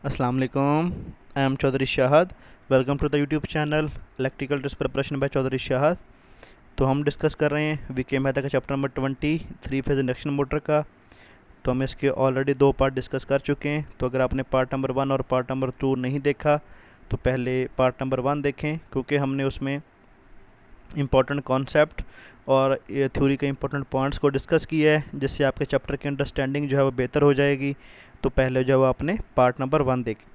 अस्सलाम वालेकुम। I am Chaudhary Shahad. Welcome to the YouTube channel electrical test preparation by Chaudhary Shahad. तो हम डिस्कस कर रहे हैं वीके मेहता का chapter number 20 three phase induction motor का। तो हम इसके ऑलरेडी 2 पार्ट डिस्कस कर चुके हैं। तो अगर आपने पार्ट नंबर 1 और पार्ट नंबर 2 नहीं देखा तो पहले पार्ट नंबर 1 देखें, क्योंकि हमने उसमें इम्पॉर्टेंट कॉन्सेप्ट और थ्योरी के इम्पोर्टेंट पॉइंट्स को डिस्कस किया है, जिससे आपके चैप्टर की अंडरस्टैंडिंग जो है वो बेहतर हो जाएगी। तो पहले जो है वो आपने पार्ट नंबर 1 देखें।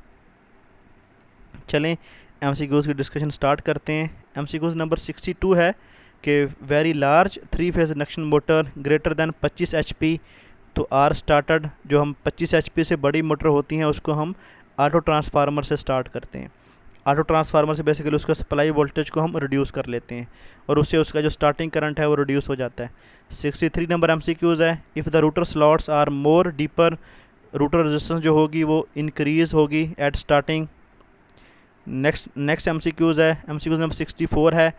चलें एमसीक्यूज़ की डिस्कशन स्टार्ट करते हैं। एमसीक्यूज़ नंबर 62 है कि very large three phase induction motor greater than 25 HP. तो आर स्टार्टेड, जो हम 25 एचपी से बड़ी मोटर होती हैं उसको हम ऑटो ट्रांसफार्मर से स्टार्ट करते हैं। ऑटो ट्रांसफार्मर से बेसिकली उसका सप्लाई वोल्टेज को हम रिड्यूस कर लेते हैं और उससे उसका जो स्टार्टिंग करंट है वो रिड्यूस हो जाता है। 63 नंबर एमसीक्यूज़ है। If the rotor slots are more deeper, rotor resistance जो होगी वो इंक्रीज़ होगी एट स्टार्टिंग। नेक्स्ट एमसीक्यूज़ है। एमसीक्यूज़ नंबर 64 है।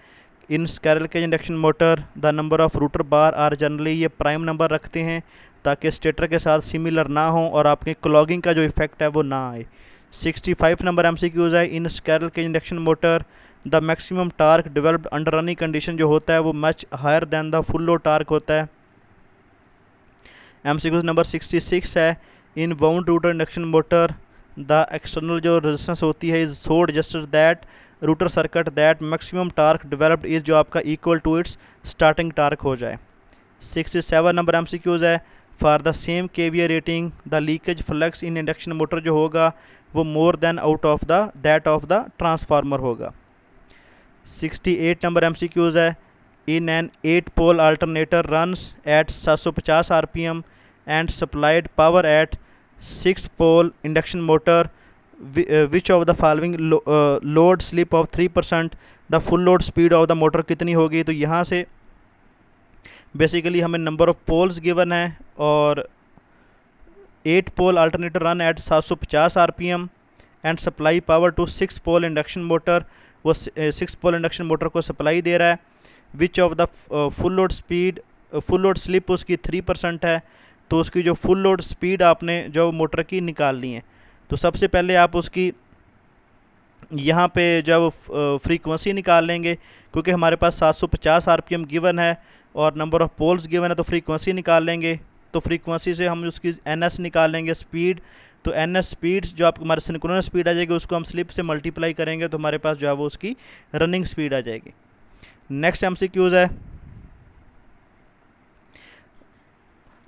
In squirrel cage induction motor the number of rotor bar are generally, ये प्राइम नंबर रखते हैं ताकि स्टेटर के साथ सिमिलर ना हो और आपके क्लॉगिंग का जो इफेक्ट है वो ना आए। 65 नंबर एमसीक्यूज़ है। In squirrel cage induction motor the maximum torque developed under running condition जो होता है वो much higher than the full load torque होता है। एमसीक्यूज़ नंबर 66 है। In wound rotor induction motor the external जो रेजिस्टेंस होती है is so adjusted that rotor circuit that maximum torque developed is, जो आपका equal to its starting torque हो जाए। 67 नंबर एमसीक्यूज़ है। For the same KVA rating the leakage flux in induction motor जो होगा वो more than out of the that of the transformer होगा। 68 number MCQs है। In an 8 pole alternator runs at 750 RPM and supplied power at 6 pole induction motor, which of the following load slip of 3%, the full load speed of the motor कितनी होगी। तो यहाँ से basically हमें number of poles given है और 8 pole alternator run at 750 RPM and supply power to 6 pole induction motor, वो 6 pole induction motor को सप्लाई दे रहा है। Which of the full load slip उसकी 3% है। तो उसकी जो फुल लोड स्पीड आपने जो मोटर की निकालनी है, तो सबसे पहले आप उसकी यहाँ पे जब फ्रीक्वेंसी निकाल लेंगे, क्योंकि हमारे पास 750 आरपीएम गिवन है और नंबर ऑफ़ पोल्स गिवन है, तो फ्रीक्वेंसी निकाल लेंगे। तो फ्रीक्वेंसी से हम उसकी एनएस निकाल लेंगे स्पीड। तो एनएस स्पीड जो आप हमारे सिंक्रोनस स्पीड आ जाएगी उसको हम स्लिप से मल्टीप्लाई करेंगे तो हमारे पास जो है वो उसकी रनिंग स्पीड आ जाएगी। नेक्स्ट एमसीक्यूज़ है।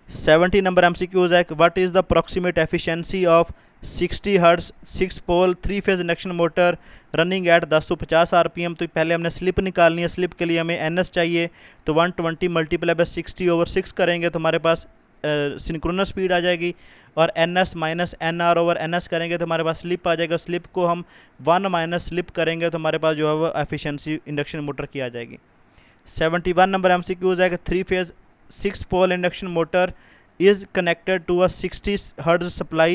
70 नंबर एमसीक्यूज़ है। What is the approximate efficiency of 60 hertz 6 pole 3 phase induction motor running at 1050 RPM. तो पहले हमने स्लिप निकालनी है। स्लिप के लिए हमें एनएस चाहिए, तो 120 मल्टीप्लाई बाय 60/6 करेंगे तो हमारे पास सिंक्रोनस स्पीड आ जाएगी। और NS minus NR over NS करेंगे तो हमारे पास स्लिप आ जाएगा। स्लिप को हम 1 माइनस स्लिप करेंगे तो हमारे पास जो है वो एफिशिएंसी इंडक्शन मोटर की आ जाएगी। 71 नंबर एमसीक्यूज़ है कि 3 phase 6 pole induction motor is connected to a 60 hertz supply.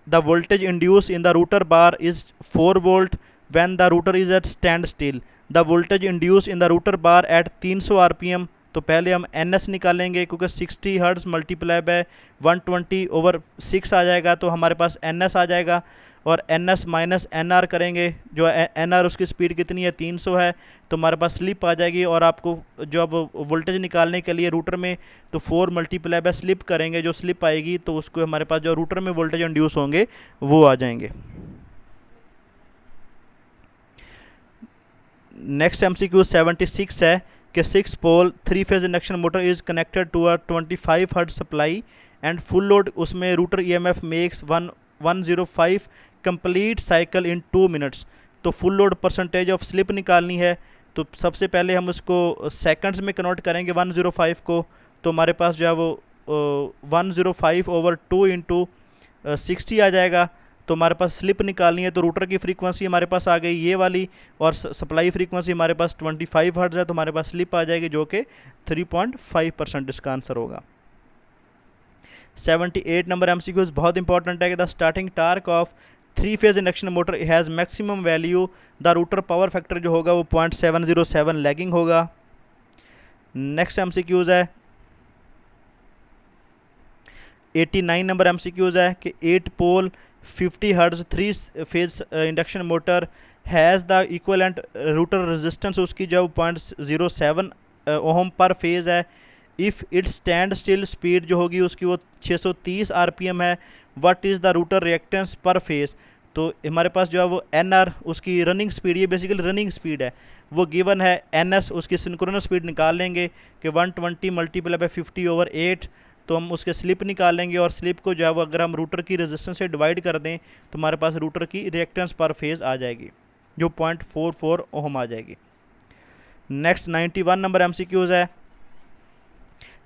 The voltage induced in the rotor bar is 4 volt when the rotor is at standstill. The voltage induced in the rotor bar at 300 rpm. तो पहले हम NS निकालेंगे क्योंकि 60 hertz multiply by 120/6 आ जाएगा तो हमारे पास NS आ जाएगा। और NS माइनस NR करेंगे, जो NR उसकी स्पीड कितनी है 300 है, तो हमारे पास स्लिप आ जाएगी। और आपको जो अब वोल्टेज निकालने के लिए रूटर में तो 4 मल्टीप्लाई बाय स्लिप करेंगे, जो स्लिप आएगी तो उसको हमारे पास जो रूटर में वोल्टेज इंड्यूस होंगे वो आ जाएंगे। नेक्स्ट MCQ 76 है कि 6 pole 3 phase induction motor is connected to a 25 hertz supply and full load, उसमें rotor EMF makes 105 complete cycle in 2 minutes. तो full load percentage of slip निकालनी है, तो सबसे पहले हम उसको सेकंड्स में कन्वर्ट करेंगे 105 को। तो हमारे पास जो है वो 105/2 इंटू 60 आ जाएगा। तो हमारे पास स्लिप निकालनी है, तो रूटर की फ्रीक्वेंसी हमारे पास आ गई ये वाली और सप्लाई फ्रीक्वेंसी हमारे पास 25 हर्ट्ज है, तो हमारे पास स्लिप आ जाएगी जो कि 3.5% इसका आंसर होगा। 78 नंबर MCQ बहुत इंपॉर्टेंट है कि the starting torque of 3 phase induction motor has maximum value, the rotor power factor जो होगा वो 0.707 लैगिंग होगा। नेक्स्ट MCQ है 89 नंबर MCQs है कि 8 पोल 50 hertz 3 phase induction motor has the equivalent router resistance, उसकी जो 0.07 ओहम पर फेज़ है। If it stand still speed जो होगी उसकी वो 630 RPM है। What is the router reactance पर फेज़, तो हमारे पास जो है वो NR उसकी रनिंग स्पीड, ये बेसिकली रनिंग स्पीड है, वो गिवन है। NS उसकी सिंक्रोनस स्पीड निकाल लेंगे कि 120 मल्टीप्लाई बाई 50/8, तो हम उसके स्लिप निकाल लेंगे और स्लिप को जो है वो अगर हम रूटर की रेजिस्टेंस से डिवाइड कर दें तो हमारे पास रूटर की रिएक्टेंस पर फेज़ आ जाएगी जो 0.44 ओहम आ जाएगी। नेक्स्ट 91 नंबर MCQs है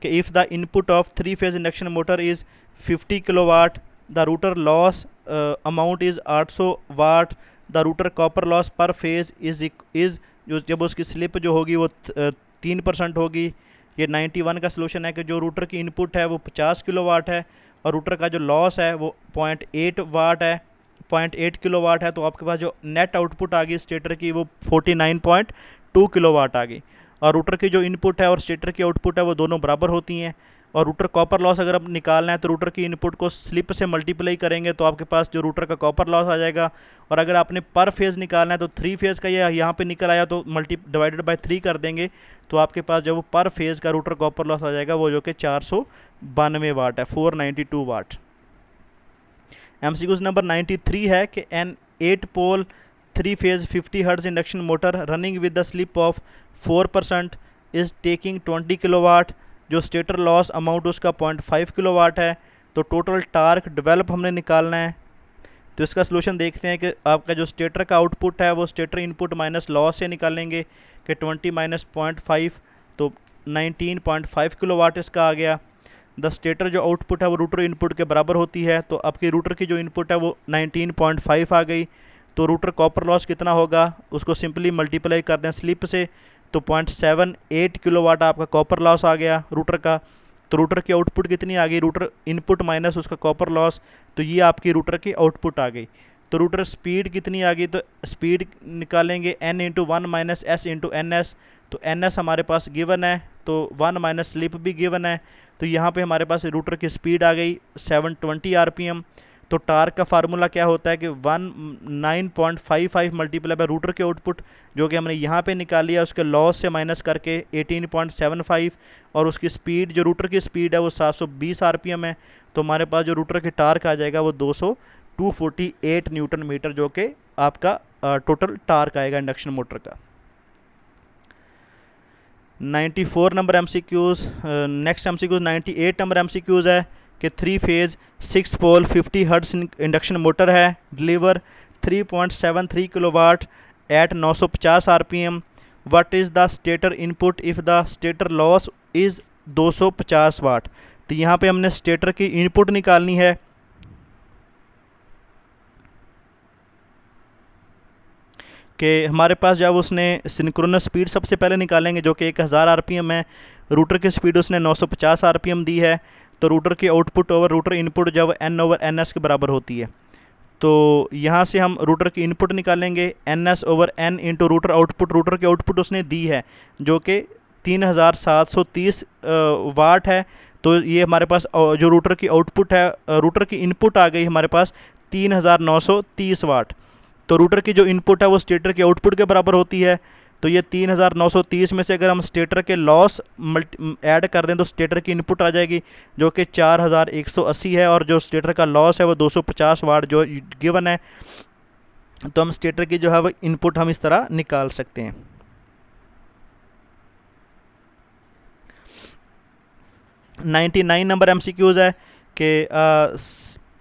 कि if the input of 3 phase induction motor is 50 kilowatt, the rotor loss amount is 800 watt, the rotor copper loss per phase is जो जब उसकी स्लिप जो होगी वो 3% होगी। ये 91 का सोल्यूशन है कि जो रूटर की इनपुट है वो 50 किलोवाट है और रूटर का जो लॉस है वो 0.8 वाट है, 0.8 किलोवाट है, तो आपके पास जो नेट आउटपुट आ गई स्टेटर की वो 49.2 किलोवाट आ गई। और रूटर की जो इनपुट है और स्टेटर की आउटपुट है वो दोनों बराबर होती हैं। और रूटर कॉपर लॉस अगर आप निकालना है तो रूटर की इनपुट को स्लिप से मल्टीप्लाई करेंगे तो आपके पास जो रूटर का कॉपर लॉस आ जाएगा। और अगर आपने पर फेज़ निकालना है तो 3 फेज़ का ये यहाँ पे निकल आया तो डिवाइडेड बाय 3 कर देंगे तो आपके पास जो वो पर फेज़ का रूटर कॉपर लॉस आ जाएगा वो जो कि 492 वाट है, 492 वाट। MCQs नंबर 93 है कि an 8 pole 3 phase 50 hertz induction motor running with the slip of 4% is taking 20 kilowatt, जो स्टेटर लॉस अमाउंट उसका 0.5 किलोवाट है। तो टोटल टार्क डेवलप हमने निकालना है। तो इसका सोल्यूशन देखते हैं कि आपका जो स्टेटर का आउटपुट है वो स्टेटर इनपुट माइनस लॉस से निकालेंगे कि 20 माइनस 0.5 तो 19.5 किलोवाट इसका आ गया। द स्टेटर जो आउटपुट है वो रूटर इनपुट के बराबर होती है, तो आपकी रूटर की जो इनपुट है वो 19.5 आ गई। तो रूटर कॉपर लॉस कितना होगा उसको सिंपली मल्टीप्लाई कर दें स्लिप से, तो 0.78 किलोवाट आपका कॉपर लॉस आ गया रूटर का। तो रूटर की आउटपुट कितनी आ गई, रूटर इनपुट माइनस उसका कॉपर लॉस, तो ये आपकी रूटर की आउटपुट आ गई। तो रूटर स्पीड कितनी आ गई, तो स्पीड निकालेंगे n into 1 minus s into NS। तो NS हमारे पास गिवन है तो 1 माइनस स्लिप भी गिवन है, तो यहाँ पे हमारे पास रूटर की स्पीड आ गई 720 RPM। तो टार्क का फार्मूला क्या होता है कि 19.55 मल्टीप्लाई बाय रूटर के आउटपुट जो कि हमने यहाँ पे निकाली है उसके लॉस से माइनस करके 18.75 और उसकी स्पीड जो रूटर की स्पीड है वो 720 RPM है। तो हमारे पास जो रूटर की टार्क आ जाएगा वो 248 न्यूटन मीटर जो कि आपका टोटल टार्क आएगा इंडक्शन मोटर का। 94 number MCQs। Next MCQs 98 number MCQs है कि 3 phase 6 pole 50 hertz induction motor है, deliver 3.73 kilowatt at 950 RPM। What is the stator input if the stator loss is 250 watt. तो यहाँ पे हमने स्टेटर की इनपुट निकालनी है कि हमारे पास जब उसने सिंक्रोनस स्पीड सबसे पहले निकालेंगे जो कि 1000 RPM है, रूटर की स्पीड उसने 950 RPM दी है, तो रूटर की आउटपुट ओवर रूटर इनपुट जब n/ns के बराबर होती है। तो यहाँ से हम रूटर की इनपुट निकालेंगे ns/n into router output. Router की आउटपुट उसने दी है जो कि 3730 वाट है, तो ये हमारे पास जो रूटर की आउटपुट है रूटर की इनपुट आ गई हमारे पास 3930 वाट। तो रूटर की जो इनपुट है वो स्टेटर के आउटपुट के बराबर होती है, तो ये 3930 में से अगर हम स्टेटर के लॉस ऐड कर दें तो स्टेटर की इनपुट आ जाएगी जो कि 4180 है और जो स्टेटर का लॉस है वो 250 वाट जो गिवन है। तो हम स्टेटर की जो है वो इनपुट हम इस तरह निकाल सकते हैं। $99 नंबर MCQs है कि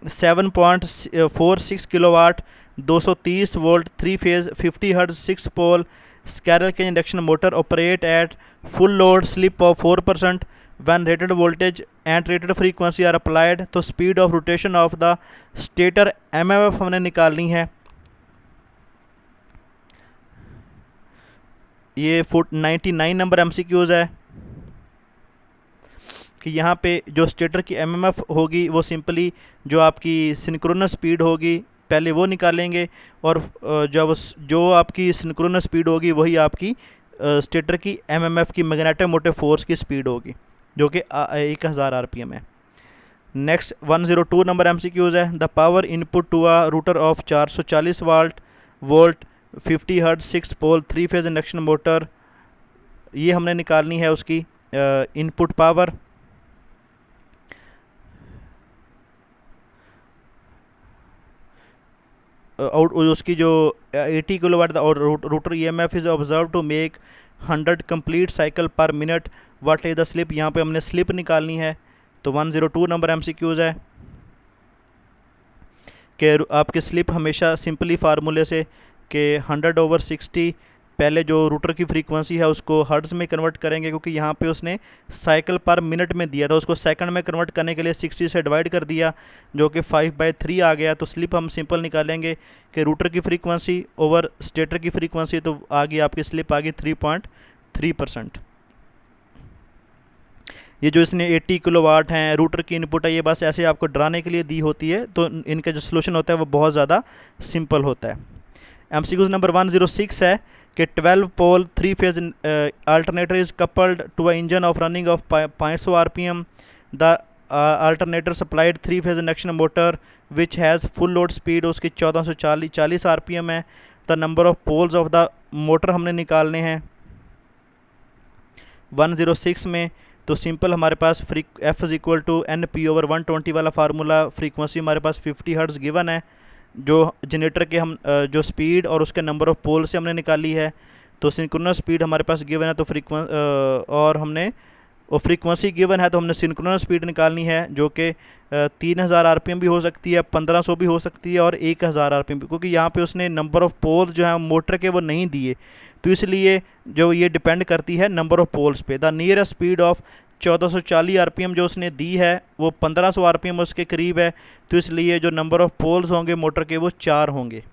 7.46 kilowatt 230 volt 3 phase 50 hertz 6 pole squirrel cage induction motor operate at full load slip of 4% when rated voltage and rated frequency are applied. तो speed of rotation of the stator MMF हमने निकालनी है। ये 99 number MCQs है कि यहाँ पे जो स्टेटर की MMF होगी वो सिंपली जो आपकी सिंक्रोनस स्पीड होगी पहले वो निकालेंगे और जो आपकी सिंक्रोनस स्पीड होगी वही आपकी स्टेटर की MMF की मैग्नेटोमोटिव फोर्स की स्पीड होगी जो कि 1000 RPM है। नेक्स्ट 102 नंबर एमसीक्यूज है। The power input to a rotor of 440 volt 50 hertz 6 pole 3 phase induction motor, ये हमने निकालनी है उसकी इनपुट पावर। और उसकी जो 80 किलोवाट और rotor EMF is observe to make 100 complete cycle per minute, what is the slip, यहाँ पे हमने स्लिप निकालनी है। तो 102 नंबर एमसीक्यूज है कि आपकी स्लिप हमेशा सिंपली फार्मूले से कि 100/60 पहले जो रूटर की फ्रीक्वेंसी है उसको हर्ट्ज़ में कन्वर्ट करेंगे, क्योंकि यहाँ पे उसने साइकिल पर मिनट में दिया था, उसको सेकंड में कन्वर्ट करने के लिए 60 से डिवाइड कर दिया जो कि 5/3 आ गया। तो स्लिप हम सिंपल निकालेंगे कि रूटर की फ्रीक्वेंसी ओवर स्टेटर की फ्रीक्वेंसी, तो आ गई आपकी स्लिप आ गई 3.3%। ये जो इसने 80 किलोवाट हैं रूटर की इनपुट है, ये बस ऐसे आपको डराने के लिए दी होती है, तो इनका जो सोल्यूशन होता है वो बहुत ज़्यादा सिंपल होता है। एमसीक्यूज नंबर 106 है कि 12 pole 3 phase alternator is coupled to a engine of running of 500 RPM. The alternator supplied 3 phase induction motor which has full load speed, उसकी 1440 आरपीएम है। The number of poles of the motor हमने निकालने हैं 106 में। तो simple हमारे पास F is equal to NP/120 वाला फार्मूला, फ्रीक्वेंसी हमारे पास 50 हर्ट्ज़ गिवन है, जो जनरेटर के हम जो स्पीड और उसके नंबर ऑफ़ पोल से हमने निकाली है। तो सिंक्रोनस स्पीड हमारे पास गिवन है, तो और हमने वो फ्रीक्वेंसी गिवन है, तो हमने सिंक्रोनस स्पीड निकालनी है जो कि 3000 आरपीएम भी हो सकती है, 1500 भी हो सकती है और 1000 आरपीएम भी, क्योंकि यहाँ पे उसने नंबर ऑफ़ पोल्स जो है मोटर के वो नहीं दिए, तो इसलिए जो ये डिपेंड करती है नंबर ऑफ़ पोल्स पे। The nearest speed of 1440 RPM जो उसने दी है वो 1500 आरपीएम उसके करीब है, तो इसलिए जो नंबर ऑफ़ पोल्स होंगे मोटर के वो 4 होंगे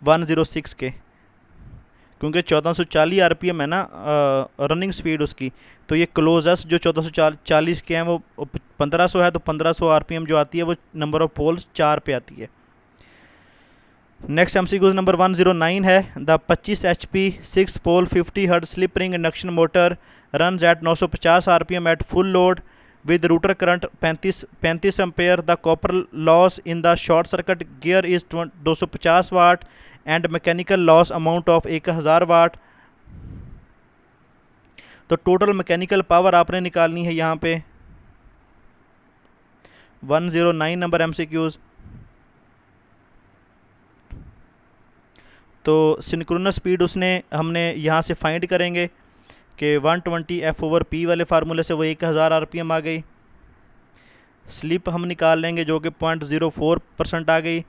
106 के, क्योंकि 1440 आरपीएम है ना रनिंग स्पीड उसकी, तो ये क्लोजेस्ट जो 1440 के हैं वो 1500 है, तो 1500 आरपीएम जो आती है वो नंबर ऑफ़ पोल्स 4 पे आती है। नेक्स्ट एमसीक्यूज नंबर 109 है। The 25 HP 6 pole 50 hertz slip ring induction motor runs at 950 RPM at full load with rotor current 35 ampere. The copper loss in the short circuit gear is 250 watt and mechanical loss amount of 1000 watt. तो total mechanical power आपने निकालनी है यहाँ पे 109 number MCQs. तो synchronous speed उसने हमने यहाँ से फाइंड करेंगे कि 120 F/P वाले फार्मूले से वो 1000 आरपीएम आ गई। स्लिप हम निकाल लेंगे जो कि 0.04% आ गई,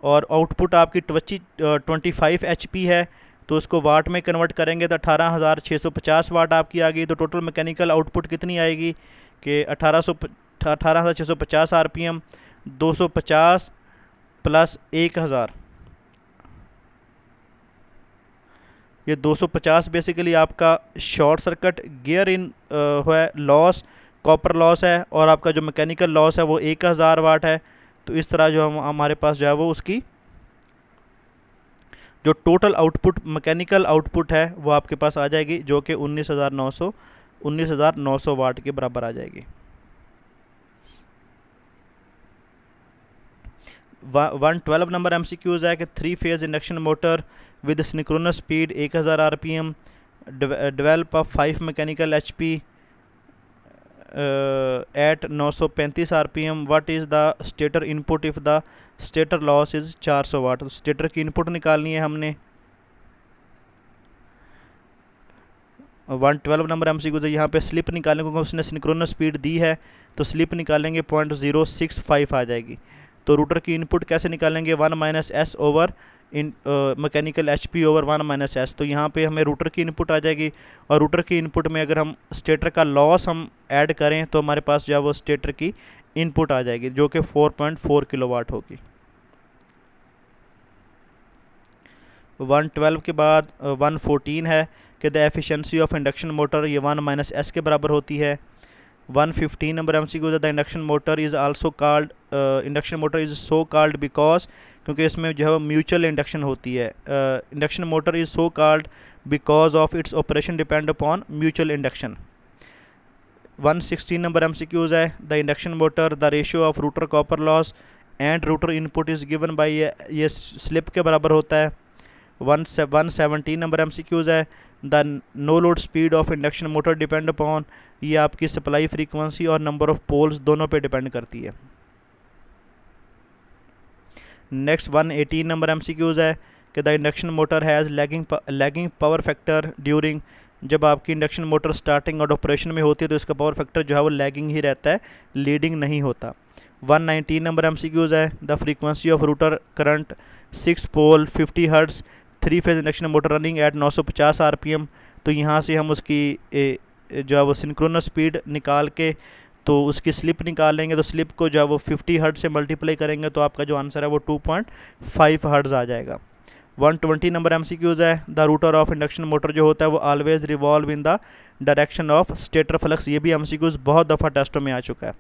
और आउटपुट आपकी 25 HP है, तो उसको वाट में कन्वर्ट करेंगे तो 18650 वाट आपकी आ गई। तो टोटल मैकेनिकल आउटपुट कितनी आएगी कि 18650 आरपीएम 250 प्लस 1000, ये 250 बेसिकली आपका शॉर्ट सर्किट गियर इन है लॉस, कॉपर लॉस है, और आपका जो मैकेनिकल लॉस है वो 1000 वाट है। तो इस तरह जो हमारे पास जो है वो उसकी जो टोटल आउटपुट मैकेनिकल आउटपुट है वो आपके पास आ जाएगी, जो कि 19,900 वाट के बराबर आ जाएगी। 112 नंबर एमसीक्यूज है कि 3 phase induction motor with synchronous speed 1000 RPM develop of 5 mechanical HP at 935 RPM. What is the stator input if the stator loss is 400 watt. तो स्टेटर की इनपुट निकालनी है हमने 112 नंबर एमसीक्यूज है। यहाँ पे स्लिप निकालने को उसने सिंक्रोनस स्पीड दी है, तो स्लिप निकालेंगे 0.065 आ जाएगी। तो रूटर की इनपुट कैसे निकालेंगे 1 - S over in mechanical HP over 1 - S। तो यहाँ पे हमें रूटर की इनपुट आ जाएगी, और रूटर की इनपुट में अगर हम स्टेटर का लॉस हम ऐड करें तो हमारे पास जो है वो स्टेटर की इनपुट आ जाएगी जो कि 4.4 किलोवाट होगी। 112 के बाद 114 है कि the efficiency of induction motor, ये 1 - S के बराबर होती है। 115 number MCQ the induction motor is also called, induction motor is so called because, क्योंकि इसमें जो है म्यूचुअल इंडक्शन होती है। Induction motor is so called because of its operation depend upon mutual induction. 116 number MCQs है, the induction motor the ratio of router copper loss and router input is given by, ये slip के बराबर होता है। 117 number MCQs है, the no load speed of induction motor depend upon, ये आपकी supply frequency और नंबर ऑफ पोल्स दोनों पे डिपेंड करती है। नेक्स्ट 118 नंबर MCQs है कि the induction motor has lagging power factor during, जब आपकी इंडक्शन मोटर स्टार्टिंग और ऑपरेशन में होती है तो इसका पावर फैक्टर जो है वो लैगिंग ही रहता है, लीडिंग नहीं होता। 119 नंबर MCQs है, the frequency of rotor current 6 pole 50 hertz 3 phase induction motor running at 950 RPM। तो यहाँ से हम उसकी जो है वो सिंक्रोनस स्पीड निकाल के तो उसकी स्लिप निकालेंगे, तो स्लिप को जो है वो 50 हर्ट्ज़ से मल्टीप्लाई करेंगे तो आपका जो आंसर है वो 2.5 हर्ट्ज़ आ जाएगा। 120 नंबर MCQs है, the rotor of induction motor जो होता है वो always revolve in the direction of stator flux, ये भी MCQs बहुत दफ़ा टेस्टों में आ चुका है।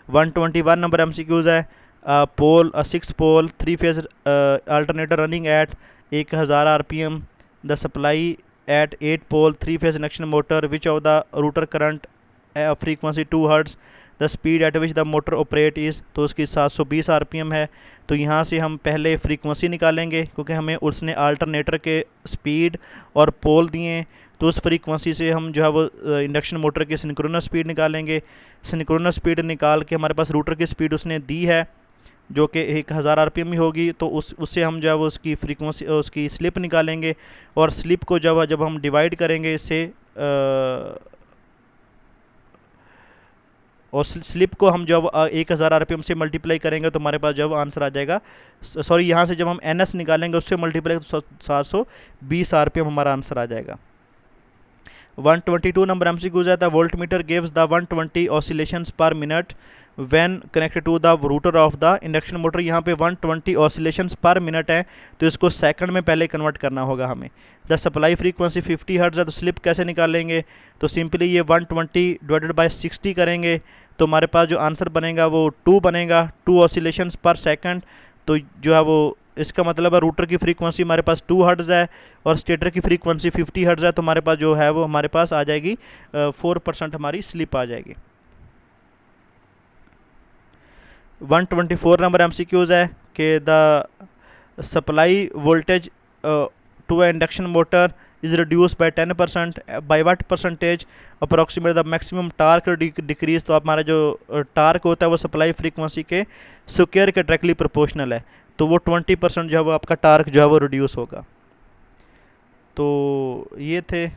121 नंबर MCQs है, pole 6 pole 3 phase alternator running at 1000 RPM, the supply at 8 pole 3 phase induction motor which of the rotor current frequency 2 hertz, the speed at which the motor operate is, तो उसकी 720 RPM है। तो यहाँ से हम पहले frequency निकालेंगे क्योंकि हमें उसने अल्टरनेटर के स्पीड और पोल दिए, तो उस फ्रीक्वेंसी से हम जो है वो इंडक्शन मोटर की सिंक्रोनस स्पीड निकालेंगे। सिंक्रोनस स्पीड निकाल के हमारे पास रूटर की स्पीड उसने दी है जो कि 1000 RPM ही होगी, तो उससे हम जो है वो उसकी फ्रीक्वेंसी उसकी स्लिप निकालेंगे और स्लिप को जब हम डिवाइड करेंगे इससे और स्लिप को हम जब 1000 RPM से मल्टीप्लाई करेंगे तो हमारे पास जब आंसर आ जाएगा, सॉरी यहाँ से जब हम NS निकालेंगे उससे मल्टीप्लाई तो 720 RPM हमारा आंसर आ जाएगा। 122 नंबर MCQs है, the voltmeter gives the 120 oscillations per minute when connected to the rotor of the induction motor. यहाँ पे 120 ऑसिलेशंस पर मिनट है तो इसको सेकंड में पहले कन्वर्ट करना होगा हमें। द सप्लाई फ्रीक्वेंसी 50 हर्ट्ज़ है, तो स्लिप कैसे निकालेंगे, तो सिंपली ये 120 डिवाइडेड बाय 60 करेंगे तो हमारे पास जो आंसर बनेगा वो 2 बनेगा, 2 ऑसिलेशंस पर सेकंड। तो जो है वो इसका मतलब है रूटर की फ्रीक्वेंसी हमारे पास 2 हर्ट्ज़ है और स्टेटर की फ्रीक्वेंसी 50 हर्ट्ज़ है, तो हमारे पास जो है वो हमारे पास आ जाएगी 4% हमारी स्लिप आ जाएगी। 124 नंबर MCQs है कि the supply voltage to a induction motor is reduce by 10%, by what percentage approximate the maximum torque decrease. तो हमारा जो टार्क होता है वो सप्लाई फ्रीक्वेंसी के स्क्वायर के डायरेक्टली प्रोपोर्शनल है, तो वो 20% जो है वो आपका टार्क जो है वो रिड्यूस होगा। तो ये थे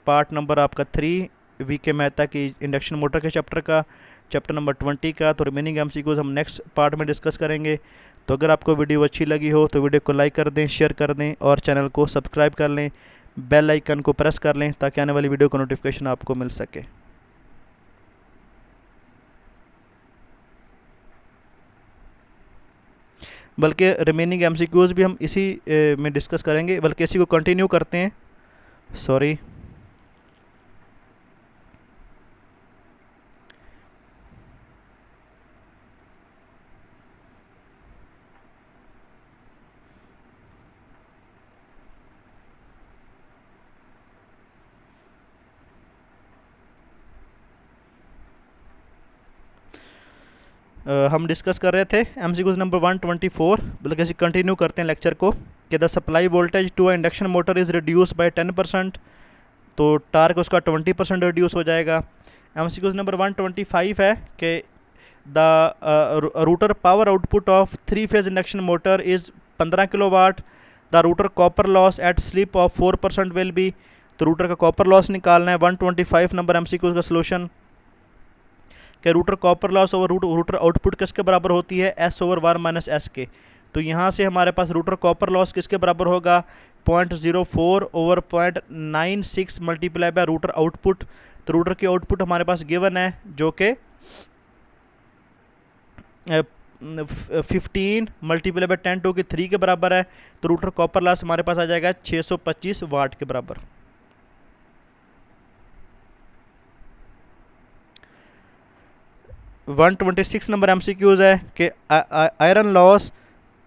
पार्ट नंबर आपका 3 VK मेहता की इंडक्शन मोटर के चैप्टर का, चैप्टर नंबर 20 का। तो रिमेनिंग MCQs हम नेक्स्ट पार्ट में डिस्कस करेंगे। तो अगर आपको वीडियो अच्छी लगी हो तो वीडियो को लाइक कर दें, शेयर कर दें और चैनल को सब्सक्राइब कर लें, बेल आइकन को प्रेस कर लें ताकि आने वाली वीडियो का नोटिफिकेशन आपको मिल सके। बल्कि रिमेनिंग MCQs भी हम इसी में डिस्कस करेंगे, बल्कि इसी को कंटिन्यू करते हैं। सॉरी, हम डिस्कस कर रहे थे MCQs नंबर 124, बल्कि ऐसे कंटिन्यू करते हैं लेक्चर को कि the supply voltage to a induction motor is reduce by 10%, तो टार्क उसका 20% रिड्यूस हो जाएगा। MCQs नंबर 125 है कि the rotor power output of 3 phase induction motor is 15 kilowatt, the rotor copper loss at slip of 4% will be. तो rotor का copper loss निकालना है। 125 नंबर MCQs का सोल्यूशन कि rotor copper loss over rotor output किसके बराबर होती है, S/1 - S के। तो यहाँ से हमारे पास रूटर कॉपर लॉस किसके बराबर होगा, 0.04 over 0.96 multiply by router output. तो रूटर की आउटपुट हमारे पास गिवन है जो कि 15 मल्टीप्लाई बाय 10 टू की 3 के बराबर है। तो रूटर कॉपर लॉस हमारे पास आ जाएगा 625 वाट के बराबर। 126 नंबर MCQs है कि iron loss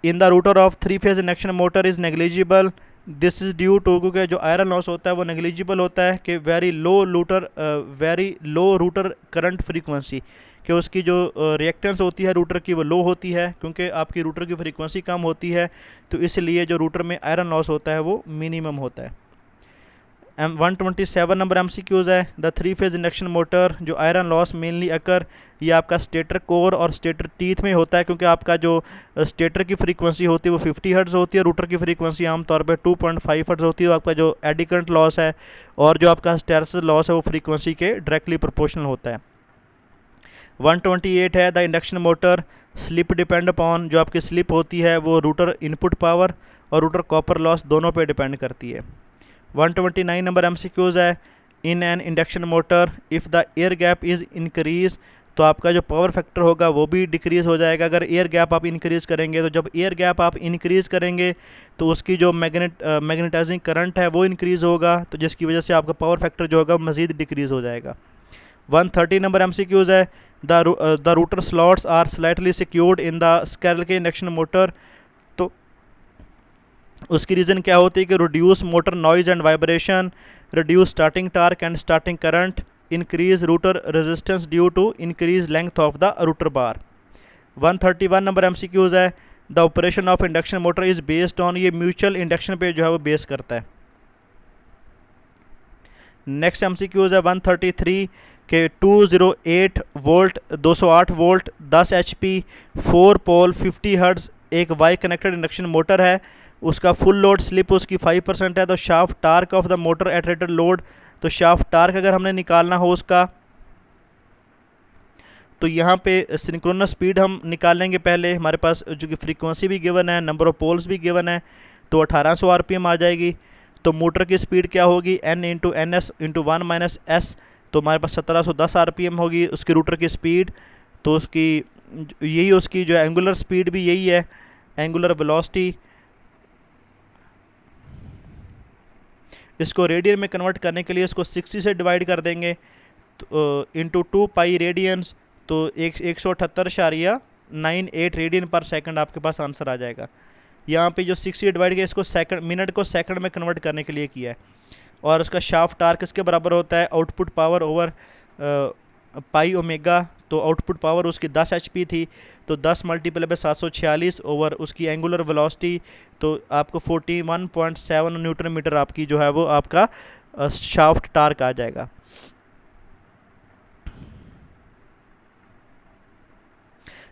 in the rotor of 3 phase induction motor is negligible this is due to, क्योंकि जो आयरन लॉस होता है वो नेग्लिजिबल होता है कि very low router current frequency, कि उसकी जो रिएक्टेंस होती है रूटर की वो लो होती है, क्योंकि आपकी रूटर की फ्रीक्वेंसी कम होती है, तो इसलिए जो रूटर में आयरन लॉस होता है वो मिनिमम होता है। 127 नंबर MCQs है, द 3 फेज इंडक्शन मोटर जो आयरन लॉस मेनली अकर, ये आपका स्टेटर कोर और स्टेटर टीथ में होता है, क्योंकि आपका जो स्टेटर की फ्रीक्वेंसी होती है वो 50 हर्ट्ज होती है, रूटर की फ्रीक्वेंसी आमतौर पे 2.5 हर्ट्ज होती है। आपका जो एडी करंट लॉस है और जो आपका हिस्टैरिसीस लॉस है वो फ्रीक्वेंसी के डायरेक्टली प्रोपोर्शनल होता है। 128 है, the induction motor slip depend upon, जो आपकी स्लिप होती है वो रूटर इनपुट पावर और रूटर कॉपर लॉस दोनों पे डिपेंड करती है। 129 नंबर MCQs है, in N induction motor if the air gap is increase, तो आपका जो पावर फैक्टर होगा वो भी डिक्रीज़ हो जाएगा अगर एयर गैप आप इंक्रीज़ करेंगे। तो जब एयर गैप आप इंक्रीज़ करेंगे तो उसकी जो मैग्नेटाइजिंग करंट है वो इंक्रीज़ होगा, तो जिसकी वजह से आपका पावर फैक्टर जो होगा मज़ीद डिक्रीज़ हो जाएगा। 130 नंबर MCQs है, the rotor slots are slightly secured in the squirrel cage induction motor, तो उसकी रीज़न क्या होती है कि reduce motor noise and vibration, reduce starting torque and starting current, increase rotor resistance due to increase length of the rotor bar. 131 number MCQs है, the operation of induction motor is based on, ये mutual induction पे जो है वो base करता है। Next MCQs है 133 के 208 वोल्ट 208 वोल्ट 10 HP 4 पोल 50 हर्ट्ज एक वाई कनेक्टेड इंडक्शन मोटर है, उसका फुल लोड स्लिप उसकी 5% है, तो shaft torque of the motor eight rated load, तो शाफ्ट टार्क अगर हमने निकालना हो उसका, तो यहाँ पे सिंक्रोनस स्पीड हम निकालेंगे पहले, हमारे पास जो कि फ्रीक्वेंसी भी गिवन है, नंबर ऑफ पोल्स भी गिवन है, तो 1800 RPM आ जाएगी। तो मोटर की स्पीड क्या होगी, N into NS into 1 - S, तो हमारे पास 1710 RPM होगी उसकी रूटर की स्पीड। तो उसकी यही उसकी जो एंगुलर स्पीड भी यही है, एंगुलर वेलोसिटी। इसको रेडियन में कन्वर्ट करने के लिए इसको 60 से डिवाइड कर देंगे तो इंटू 2 पाई रेडियंस, तो 178.98 रेडियन पर सेकंड आपके पास आंसर आ जाएगा। यहाँ पे जो 60 डिवाइड किया इसको मिनट को सेकंड में कन्वर्ट करने के लिए किया है। और उसका शाफ्ट टार्क इसके बराबर होता है आउटपुट पावर ओवर पाई ओमेगा, तो आउटपुट पावर उसकी 10 HP थी, तो 10 मल्टीपल पे 746 ओवर उसकी एंगुलर वेलोसिटी, तो आपको 41.7 न्यूटन मीटर आपकी जो है वो आपका शाफ्ट टार्क आ जाएगा।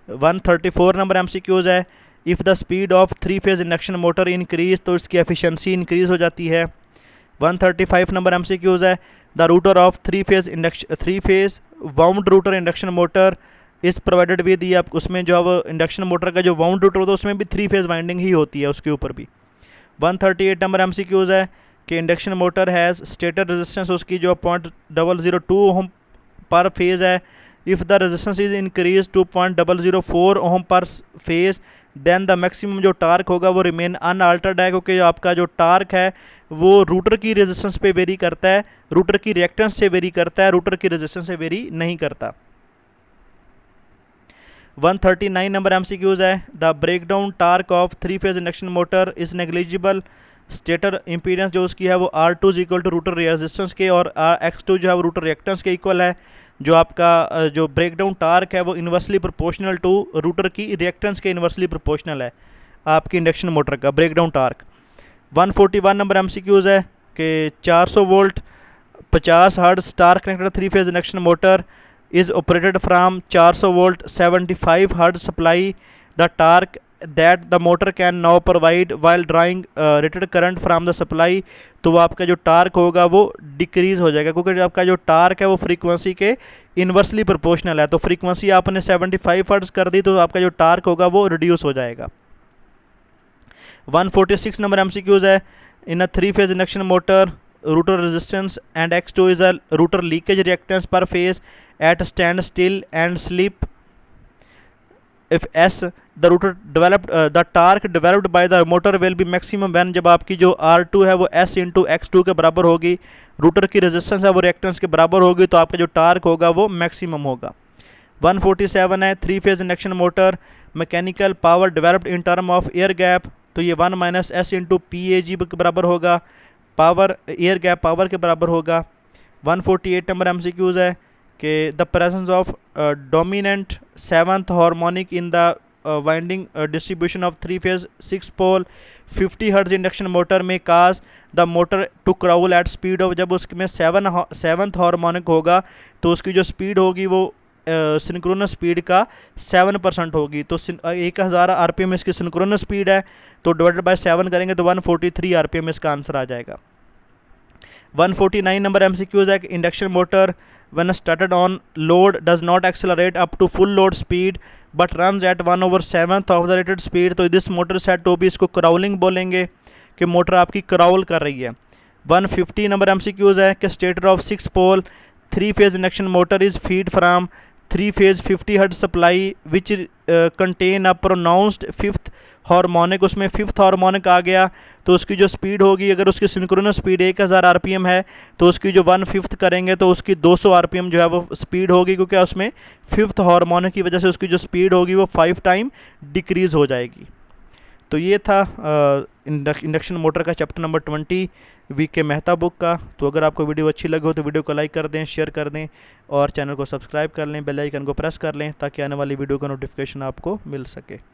वन 134 नंबर MCQs है, if the speed of 3 phase induction motor increase, तो इसकी एफिशिएंसी इंक्रीज हो जाती है। 135 नंबर MCQs है, the rotor of 3 phase wound rotor induction motor is provided with, ये आप उसमें जो अब इंडक्शन मोटर का जो वाउंड रूटर होता है उसमें भी 3 फेज वाइंडिंग ही होती है उसके ऊपर भी। 138 नंबर MCQs है कि induction motor has stator resistance उसकी जो 0.002 ओम पर फेज़ है, if the resistance is increase to 0.004 ohm per phase, then the maximum जो टार्क होगा वो रिमेन अनअल्टर्ड है, क्योंकि आपका जो टार्क है वो रूटर की रेजिस्टेंस पे वेरी करता है, रूटर की रिएक्टेंस से वेरी करता है, रूटर की रेजिस्टेंस से वेरी नहीं करता। 139 नंबर MCQs है, the breakdown torque of 3 phase induction motor is negligible, stator impedance जो उसकी है वो R2 is equal to rotor resistance के और X2 जो है वो रूटर रिएक्टेंस के इक्वल है। जो आपका जो ब्रेकडाउन टार्क है वो इन्वर्सली प्रोपोर्शनल टू रूटर की रिएक्टेंस के इन्वर्सली प्रोपोर्शनल है आपकी इंडक्शन मोटर का ब्रेकडाउन टार्क। 141 नंबर MCQs है कि 400 volt 50 hertz star connected 3 phase induction motor is operated from 400 volt 75 hertz supply, the torque that the motor can now provide while drawing rated current from the supply, तो वो आपका जो torque होगा वो decrease हो जाएगा, क्योंकि आपका जो टार्क है वो फ्रीक्वेंसी के इन्वर्सली प्रोपोर्शनल है। तो फ्रीक्वेंसी आपने 75 हर्ट्ज कर दी तो आपका जो टार्क होगा वो रिड्यूस हो जाएगा। 146 नंबर MCQs है, इन अ 3 phase induction motor rotor resistance and X2 is a rotor leakage reactance per phase at standstill and slip. If S the rotor developed the torque developed by the motor will be maximum when, जब आपकी जो R2 है वो S into X2 के बराबर होगी, router की resistance है वो रिएक्टेंस के बराबर होगी, तो आपका जो टार्क होगा वो मैक्सिमम होगा। 147 है, 3 phase induction motor mechanical power developed in term of air gap तो ये 1 minus S into P A G के बराबर होगा, पावर एयर गैप पावर के बराबर होगा। 148 नंबर MCQs है कि the presence of dominant seventh harmonic in the winding distribution of 3 phase 6 pole 50 hertz induction motor में cause the motor to crawl at speed of, जब उसमें सेवंथ हार्मोनिक होगा तो उसकी जो स्पीड होगी वो सिंक्रोनस स्पीड का 7% होगी। तो 1000 RPM इसकी सिंक्रोनस स्पीड है, तो डिवाइडेड बाय 7 करेंगे तो 143 RPM इसका आंसर आ जाएगा। 149 नंबर MCQs है induction motor when started on load does not accelerate up to full load speed but runs at 1/7 of the rated speed, तो दिस मोटर सेट तो भी इसको क्राउलिंग बोलेंगे कि मोटर आपकी क्राउल कर रही है। 150 नंबर MCQs है कि stator of 6 pole 3 phase induction motor is feed from 3 phase 50 hertz supply which contain a pronounced fifth harmonic, उसमें फिफ्थ हार्मोनिक आ गया तो उसकी जो स्पीड होगी, अगर उसकी सिंक्रोनस स्पीड 1000 RPM है तो उसकी जो 1/5 करेंगे तो उसकी 200 RPM जो है वो स्पीड होगी, क्योंकि उसमें फिफ्थ हार्मोनिक की वजह से उसकी जो स्पीड होगी वो 5 टाइम डिक्रीज़ हो जाएगी। तो ये था इंडक्शन मोटर का chapter number 20 VK Mehta book का। तो अगर आपको वीडियो अच्छी लगी हो तो वीडियो को लाइक कर दें, शेयर कर दें और चैनल को सब्सक्राइब कर लें, बेल आइकन को प्रेस कर लें ताकि आने वाली वीडियो का नोटिफिकेशन आपको मिल सके।